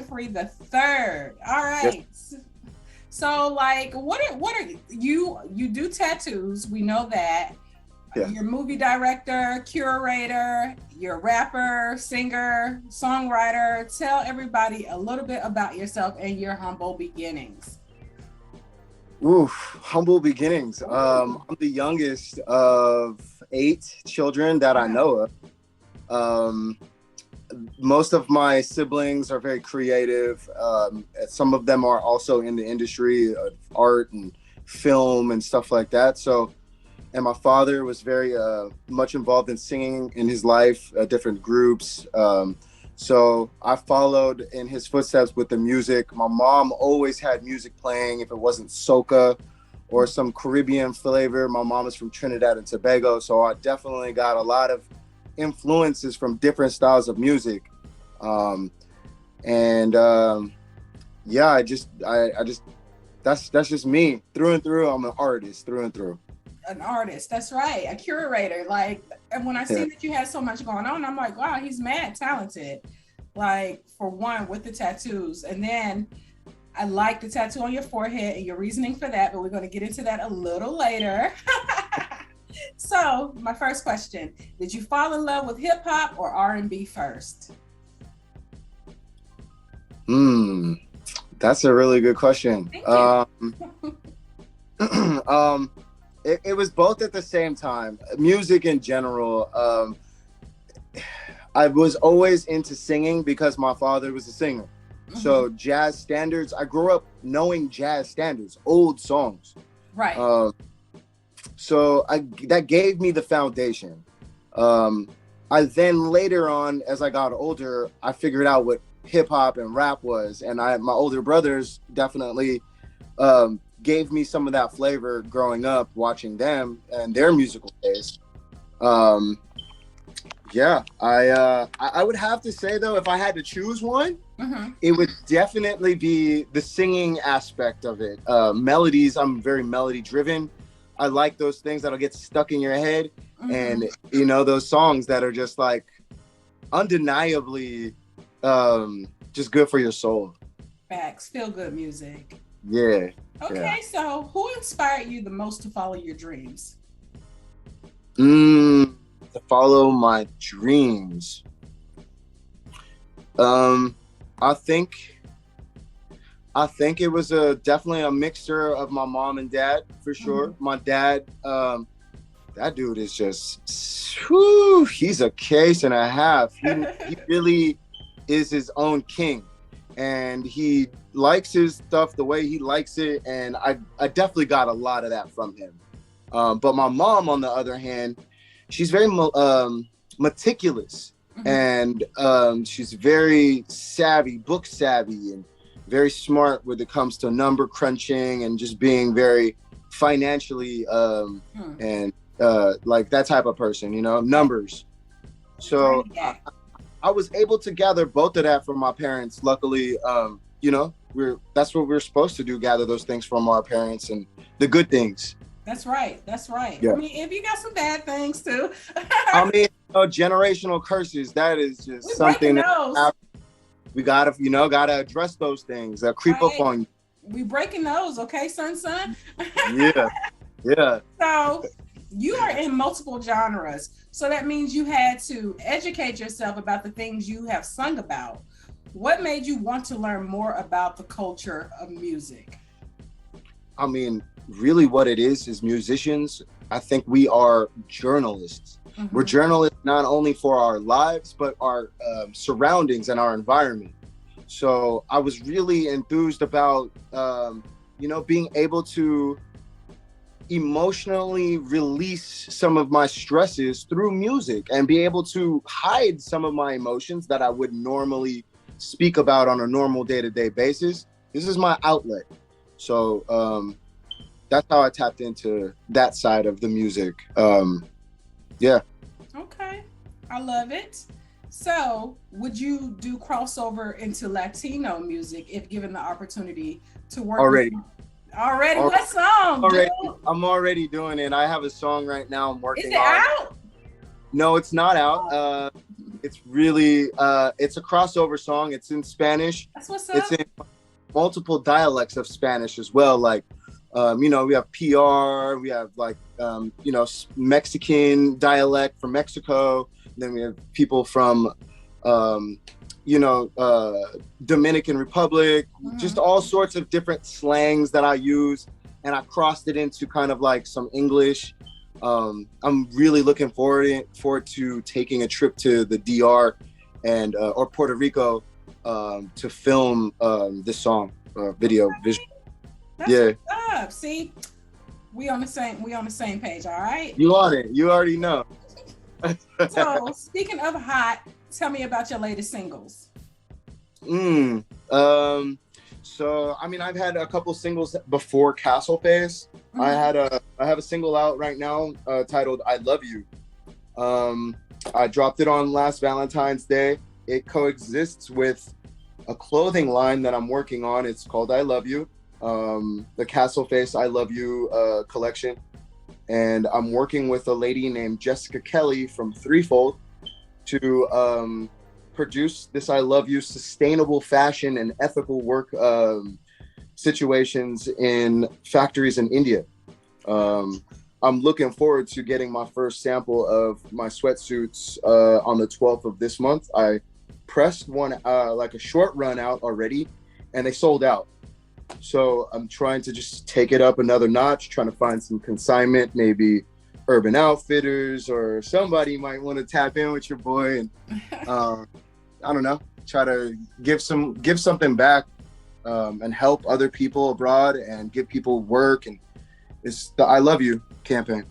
Winfree the third. All Yes. right. So like what are you do tattoos, we know that. Yeah. You're movie director, curator, you're rapper, singer, songwriter. Tell everybody a little bit about yourself and your humble beginnings. Oof, humble beginnings. Ooh. I'm the youngest of 8 children that I Wow. know of. Um, Most of my siblings are very creative. Some of them are also in the industry of art and film and stuff like that. So, and my father was very much involved in singing in his life, different groups. So I followed in his footsteps with the music. My mom always had music playing. If it wasn't soca or some Caribbean flavor, my mom is from Trinidad and Tobago. So I definitely got a lot of influences from different styles of music. Um, and yeah, I just, that's just me through and through. I'm an artist through and through. An artist, that's right, a curator. Like, and when I Yeah. see that you had so much going on, I'm like, wow, he's mad talented. Like, for one, with the tattoos, and then I like the tattoo on your forehead and your reasoning for that, but we're going to get into that a little later. So my first question, did you fall in love with hip hop or R&B first? Hmm. That's a really good question. Thank you. Um, it was both at the same time. Music in general. I was always into singing because my father was a singer. So jazz standards, I grew up knowing jazz standards, old songs. Right. So that gave me the foundation. I then later on, as I got older, I figured out what hip hop and rap was, and my older brothers definitely gave me some of that flavor growing up, watching them and their musical taste. Um, yeah, I would have to say though, if I had to choose one, it would definitely be the singing aspect of it. Melodies, I'm very melody driven. I like those things that'll get stuck in your head, and those songs that are just like undeniably just good for your soul. Facts, feel good music. Yeah. Okay, Yeah. so who inspired you the most to follow your dreams? To follow my dreams. I think it was definitely a mixture of my mom and dad for sure. My dad, that dude is just, whew, he's a case and a half. He really is his own king, and he likes his stuff the way he likes it, and I definitely got a lot of that from him. But my mom, on the other hand, she's very meticulous, and she's very savvy, book savvy, and very smart when it comes to number crunching and just being very financially and like that type of person, numbers. So I was able to gather both of that from my parents. Luckily, that's what we're supposed to do, gather those things from our parents and the good things. That's right. That's right. Yeah. I mean, if you got some bad things too. I mean, generational curses, that is just something that we gotta address those things that creep up on you. We breaking those, okay, son. Yeah. Yeah. So you are in multiple genres. So that means you had to educate yourself about the things you have sung about. What made you want to learn more about the culture of music? I mean, really what it is musicians, I think we are journalists. We're journalists not only for our lives, but our surroundings and our environment. So I was really enthused about, being able to emotionally release some of my stresses through music and be able to hide some of my emotions that I would normally speak about on a normal day-to-day basis. This is my outlet. So that's how I tapped into that side of the music. Yeah. Okay, I love it. So would you do crossover into Latino music if given the opportunity to work? Already. What song? I'm already doing it. I have a song right now I'm working on. Is it out? No, it's not out. It's really it's a crossover song. It's in Spanish. That's what's up. It's in multiple dialects of Spanish as well. Like, you know, we have PR, we have like, you know, Mexican dialect from Mexico. Then we have people from, you know, Dominican Republic, just all sorts of different slangs that I use. And I crossed it into kind of like some English. I'm really looking forward to taking a trip to the DR and or Puerto Rico to film this song video visual. That's what's up. See, we on the same page. All right. You on it. You already know. So speaking of hot, tell me about your latest singles. So I mean, I've had a couple singles before Kastle Face. I have a single out right now titled "I Love You." I dropped it on last Valentine's Day. It coexists with a clothing line that I'm working on. It's called "I Love You," the Kastle Face "I Love You" collection, and I'm working with a lady named Jessica Kelly from Threefold to produce this "I Love You" sustainable fashion and ethical work situations in factories in India. I'm looking forward to getting my first sample of my sweatsuits on the 12th of this month. I pressed one like a short run out already, and they sold out. So I'm trying to just take it up another notch, trying to find some consignment, maybe Urban Outfitters or somebody might want to tap in with your boy and I don't know, try to give something back and help other people abroad and give people work. And it's the "I Love You" campaign.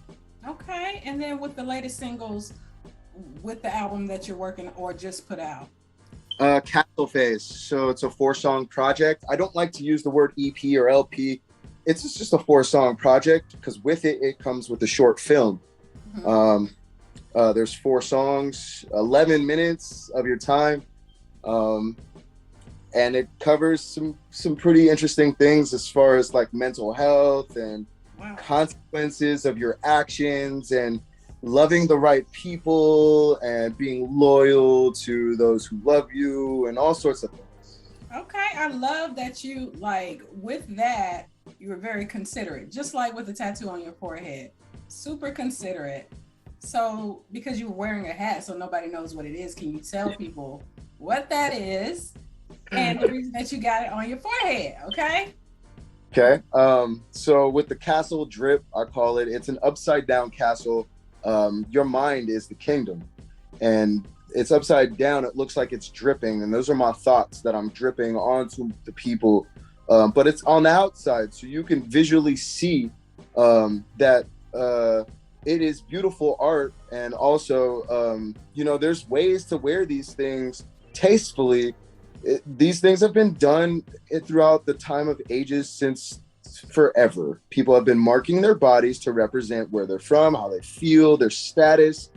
Okay, and then with the latest singles, with the album that you're working or just put out. Kastle Face. So it's a 4-song project. I don't like to use the word EP or LP. It's just a 4-song project because with it comes with a short film. There's 4 songs, 11 minutes of your time. And it covers some pretty interesting things as far as like mental health and consequences of your actions and loving the right people and being loyal to those who love you and all sorts of things. Okay, I love that you, like, with that, you were very considerate, just like with the tattoo on your forehead. Super considerate. So because you were wearing a hat so nobody knows what it is, can you tell people what that is and the reason that you got it on your forehead? Okay, so with the castle drip, I call it, it's an upside down castle. Your mind is the kingdom, and it's upside down. It looks like it's dripping, and those are my thoughts that I'm dripping onto the people, but it's on the outside, so you can visually see that it is beautiful art. And also, you know, there's ways to wear these things tastefully. These things have been done throughout the time of ages, since forever. People have been marking their bodies to represent where they're from, how they feel, their status.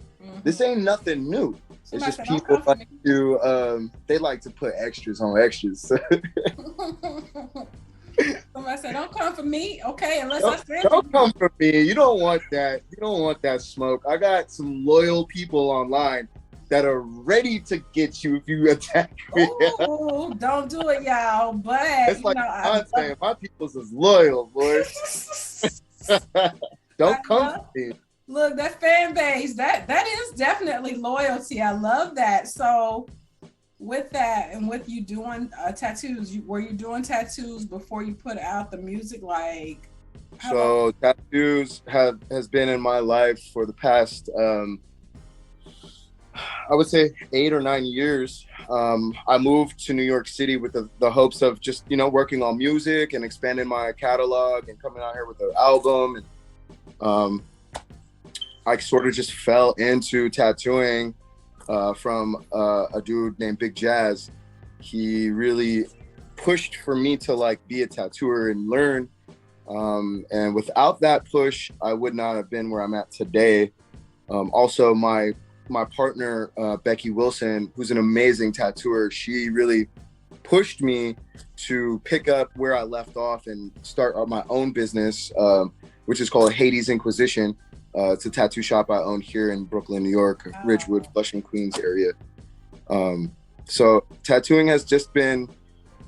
This ain't nothing new. It's just people like to they like to put extras on extras. Somebody said, "Don't come for me." Okay, unless I said don't come for me. You don't want that. You don't want that smoke. I got some loyal people online that are ready to get you if you attack me. Ooh, don't do it, y'all. But it's like I'm saying, my people's is loyal, boy. Don't come for me. Look, that fan base, that is definitely loyalty. I love that. So with that, and with you doing tattoos, were you doing tattoos before you put out the music? Like, so tattoos has been in my life for the past I would say 8 or 9 years. I moved to New York City with the hopes of just, you know, working on music and expanding my catalog and coming out here with an album. And I sort of just fell into tattooing from a dude named Big Jazz. He really pushed for me to like be a tattooer and learn. And without that push, I would not have been where I'm at today. Also, my partner, Becky Wilson, who's an amazing tattooer, she really pushed me to pick up where I left off and start up my own business, which is called Hades Inquisition. It's a tattoo shop I own here in Brooklyn, New York, Ridgewood, Flushing, Queens area. So tattooing has just been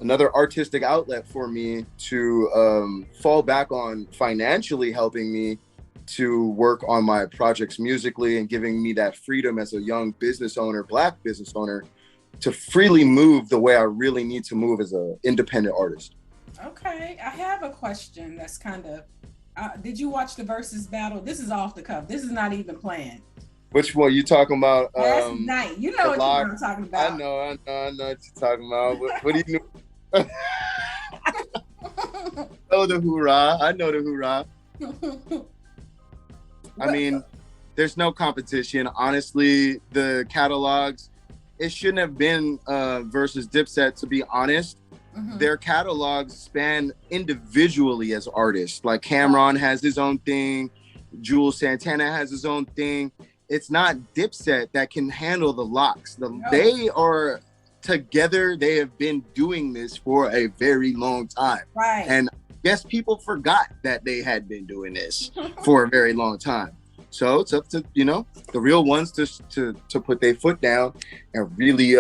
another artistic outlet for me to fall back on, financially helping me to work on my projects musically and giving me that freedom as a young business owner, Black business owner, to freely move the way I really need to move as an independent artist. Okay, I have a question that's kind of, did you watch the versus battle? This is off the cuff. This is not even planned. Which one you talking about? Last night. You know what I'm talking about. I know what you're talking about. What do you know? Oh, the hoorah. I know the hoorah. I mean, there's no competition. Honestly, the catalogs, it shouldn't have been versus Dipset, to be honest. Mm-hmm. Their catalogs span individually as artists. Like Cameron has his own thing. Jules Santana has his own thing. It's not Dipset that can handle the locks. They are together. They have been doing this for a very long time. Right. And I guess people forgot that they had been doing this for a very long time. So it's up to, the real ones to put their foot down and really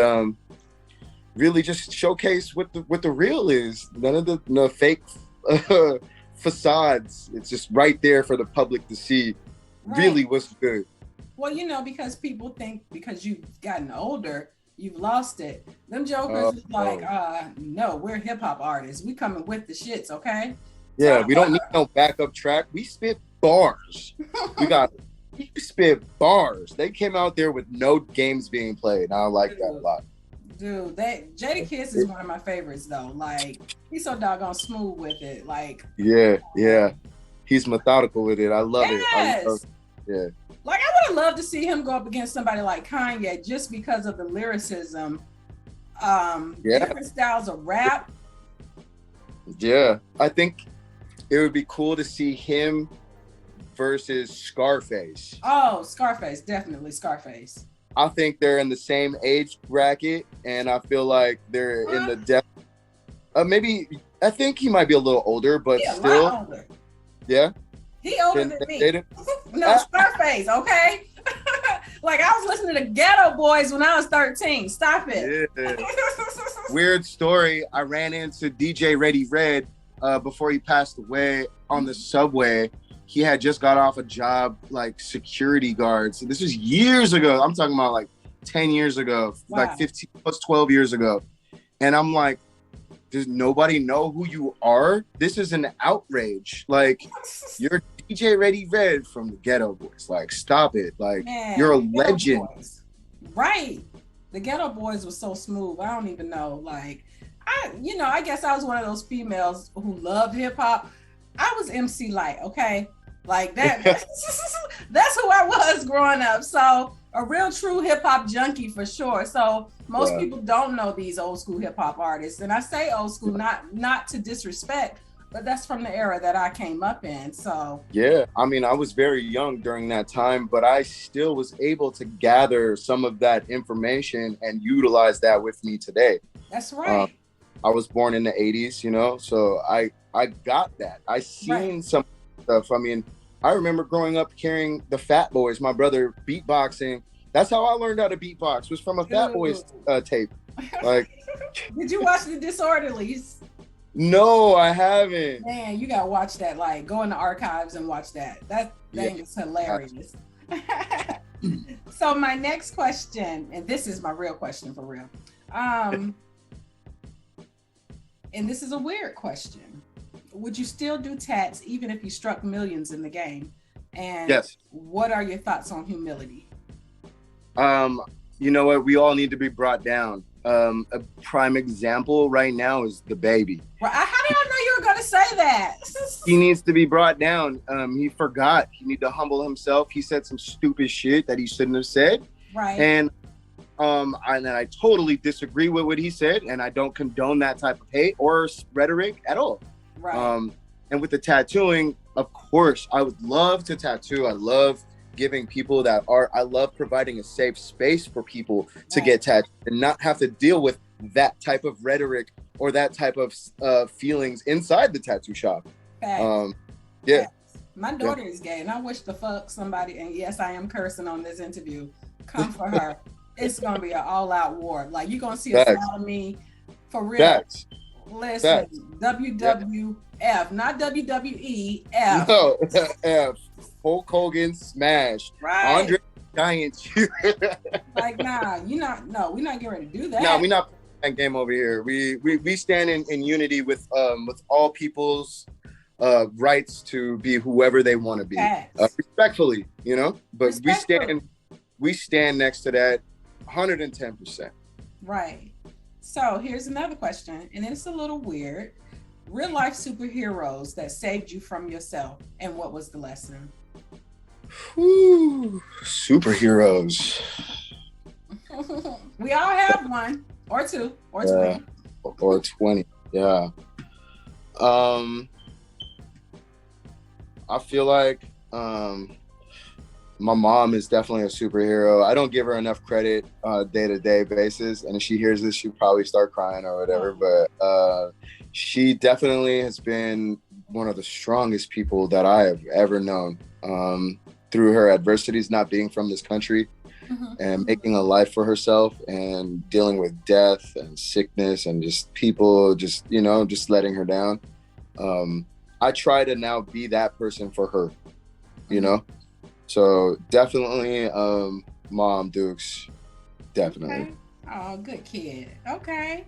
just showcase what the real is. None of the fake facades. It's just right there for the public to see really what's good. Well, because people think because you've gotten older, you've lost it. Them jokers is like, no, we're hip hop artists. We coming with the shits, okay? Yeah, we don't need no backup track. We spit bars. We spit bars. They came out there with no games being played. I like that a lot. Dude, Jadakiss is one of my favorites though. Like, he's so doggone smooth with it. Like, yeah. He's methodical with it. I love it. Yeah. Like, I would have loved to see him go up against somebody like Kanye just because of the lyricism, different styles of rap. Yeah, I think it would be cool to see him versus Scarface. Oh, Scarface, definitely Scarface. I think they're in the same age bracket, and I feel like they're in the depth. Maybe I think he might be a little older, but still. A lot older. Yeah. He older than me. No, Scarface, okay? Like, I was listening to Ghetto Boys when I was 13. Stop it. Yeah. Weird story. I ran into DJ Ready Red before he passed away on the subway. He had just got off a job like security guard. So this was years ago. I'm talking about like 10 years ago, like 15 plus 12 years ago. And I'm like, does nobody know who you are? This is an outrage. Like, you're DJ Ready Red from the Ghetto Boys. Like, stop it. Like, man, you're a legend. Right. The Ghetto Boys was so smooth. I don't even know. Like, I guess I was one of those females who loved hip hop. I was MC Light, okay? Like that. That's who I was growing up. So a real true hip hop junkie for sure. So most people don't know these old school hip hop artists. And I say old school, not to disrespect, but that's from the era that I came up in. So yeah, I mean, I was very young during that time, but I still was able to gather some of that information and utilize that with me today. That's right. I was born in the 80s, so I got that. I seen some stuff. I mean, I remember growing up hearing the Fat Boys, my brother beatboxing. That's how I learned how to beatbox, was from a Fat Boys tape. Like, did you watch The Disorderlies? No, I haven't. Man, you gotta watch that. Like, go in the archives and watch that. That thing is hilarious. So my next question, and this is my real question for real. And this is a weird question. Would you still do tats even if you struck millions in the game? And yes. What are your thoughts on humility? You know what? We all need to be brought down. A prime example right now is the baby. Well, how did I know you were going to say that? He needs to be brought down. He forgot. He need to humble himself. He said some stupid shit that he shouldn't have said. Right. And I totally disagree with what he said, and I don't condone that type of hate or rhetoric at all. Right. And with the tattooing, of course, I would love to tattoo. I love giving people that art. I love providing a safe space for people to get tattooed and not have to deal with that type of rhetoric or that type of feelings inside the tattoo shop. Facts. Yeah. Facts. My daughter is gay, and I wish to fuck somebody, and yes, I am cursing on this interview. Come for her. it's gonna be an all-out war. Like you're gonna see a Facts. side of me for real. Facts. Listen, Facts. WWF, not WWEF. No, F. Hulk Hogan smash. Right. Andre Giant. Like, nah, we're not getting ready to do that. No, we're not playing that game over here. We stand in unity with all people's rights to be whoever they want to be. Respectfully, you know? But we stand next to that 110%. Right. So here's another question, and it's a little weird. Real life superheroes that saved you from yourself, and what was the lesson? Whew, superheroes. We all have one or two or 20. Or 20. Yeah. I feel like my mom is definitely a superhero. I don't give her enough credit on a day-to-day basis. And if she hears this, she'll probably start crying or whatever. But she definitely has been one of the strongest people that I have ever known. Through her adversities, not being from this country and making a life for herself and dealing with death and sickness and just people just, you know, just letting her down. I try to now be that person for her, you know? So definitely Mom Dukes, definitely. Okay. Oh, good kid. Okay.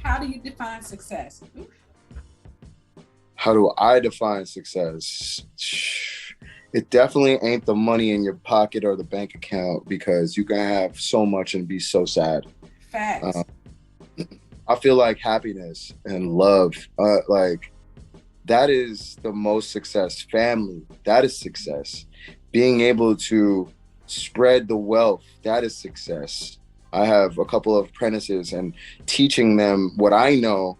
How do you define success? How do I define success? It definitely ain't the money in your pocket or the bank account, because you can have so much and be so sad. Facts. I feel like happiness and love, like that is the most success. Family, that is success. Being able to spread the wealth, that is success. I have a couple of apprentices and teaching them what I know,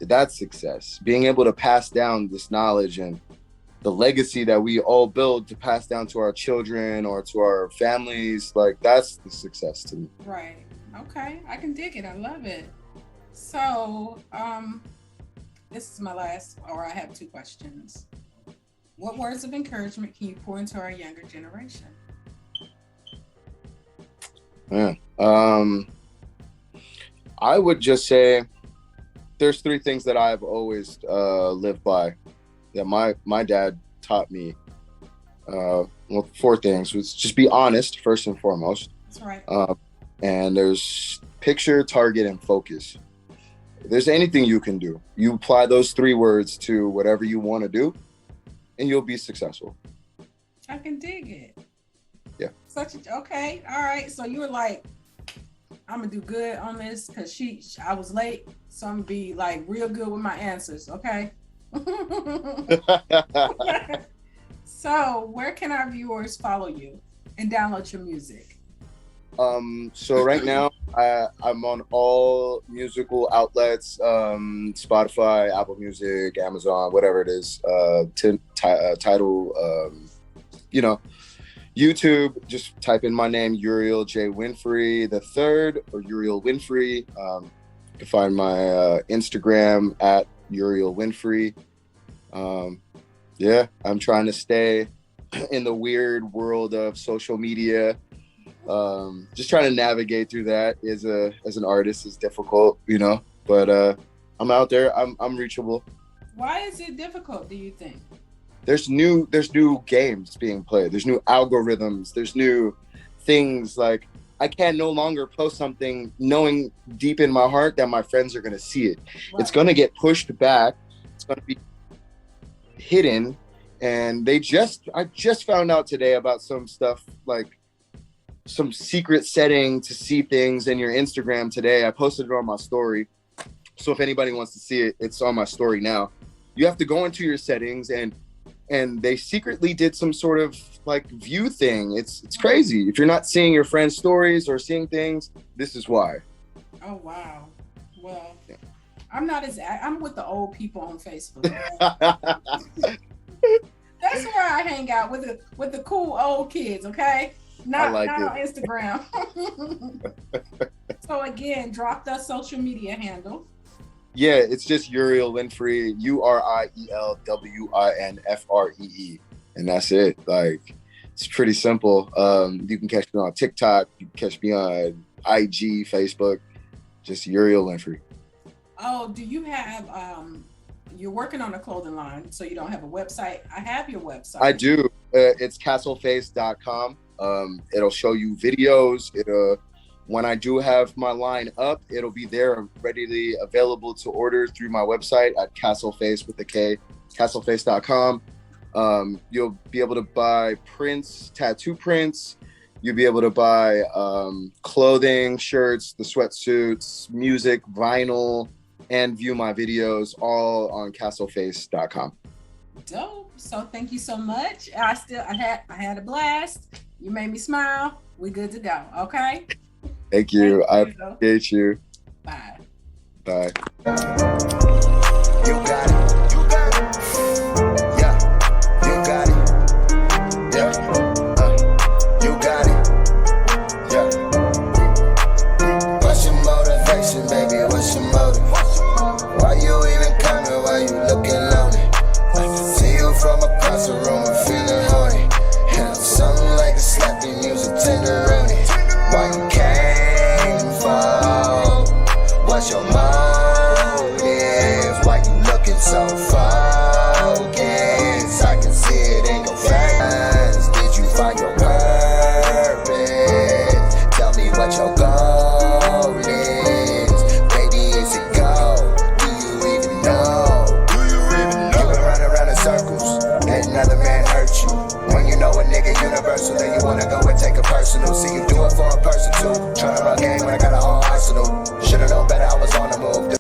that's success. Being able to pass down this knowledge and the legacy that we all build to pass down to our children or to our families, like that's the success to me. Right. Okay. I can dig it. I love it. So, this is my last, or I have two questions. What words of encouragement can you pour into our younger generation? Yeah. I would just say there's three things that I've always lived by that my dad taught me. Well, four things was just be honest first and foremost. That's right. And there's picture, target, and focus. If there's anything you can do, you apply those three words to whatever you want to do, and you'll be successful. I can dig it. Yeah. Okay. All right. So you were like, I'm gonna do good on this because I was late, so I'm gonna be like real good with my answers. Okay. So where can our viewers follow you and download your music? So right now I'm on all musical outlets, Spotify, Apple Music, Amazon, whatever it is, Tidal, you know, YouTube, just type in my name, Uriel J. Winfree the third, or Uriel Winfree. You can find my Instagram at Uriel Winfree. Yeah, I'm trying to stay in the weird world of social media. Just trying to navigate through that as an artist is difficult, you know, but I'm out there. I'm reachable. Why is it difficult, do you think? There's new games being played. There's new algorithms. There's new things. Like I can no longer post something knowing deep in my heart that my friends are going to see it. Right. It's going to get pushed back. It's going to be hidden. And I just found out today about some stuff, like some secret setting to see things in your Instagram today. I posted it on my story. So if anybody wants to see it, it's on my story now. You have to go into your settings and they secretly did some sort of like view thing. It's crazy. If you're not seeing your friends' stories or seeing things, this is why. Oh, wow. Well, yeah. I'm with the old people on Facebook. That's where I hang out with the cool old kids, okay? Not on Instagram. So again, drop the social media handle. Yeah, it's just Uriel Winfree, URIEL WINFREE, and that's it. Like, It's pretty simple. You can catch me on TikTok. You can catch me on IG, Facebook. Just Uriel Winfree. Oh, do you have, you're working on a clothing line, so you don't have a website? I have your website. I do. It's castleface.com. It'll show you videos. When I do have my line up, it'll be there readily available to order through my website at castleface with a K, castleface.com. You'll be able to buy prints, tattoo prints. You'll be able to buy clothing, shirts, the sweatsuits, music, vinyl, and view my videos all on castleface.com. Dope. So thank you so much. I had a blast. You made me smile. We good to go. Okay. Thank you. I appreciate you. Bye. Bye. You got it. You got it. Yeah. You got it. Yeah. You got it. Yeah. What's your motivation, baby? What's your motive? Why you even coming? Why you looking lonely? See you from across the room and feeling horny. And something like a slapping music tenderoni. Why you came for? What's your motive? Why you looking so focused? I can see it in your face. Did you find your purpose? Tell me what your goal is. Baby, is it gold? Do you even know? You been running around in circles, let another man hurt you. When you know a nigga universal, then you wanna go and take it personal. See you do it for a person too. Tryna run game when I got a whole arsenal. Should've known better, I was on the move.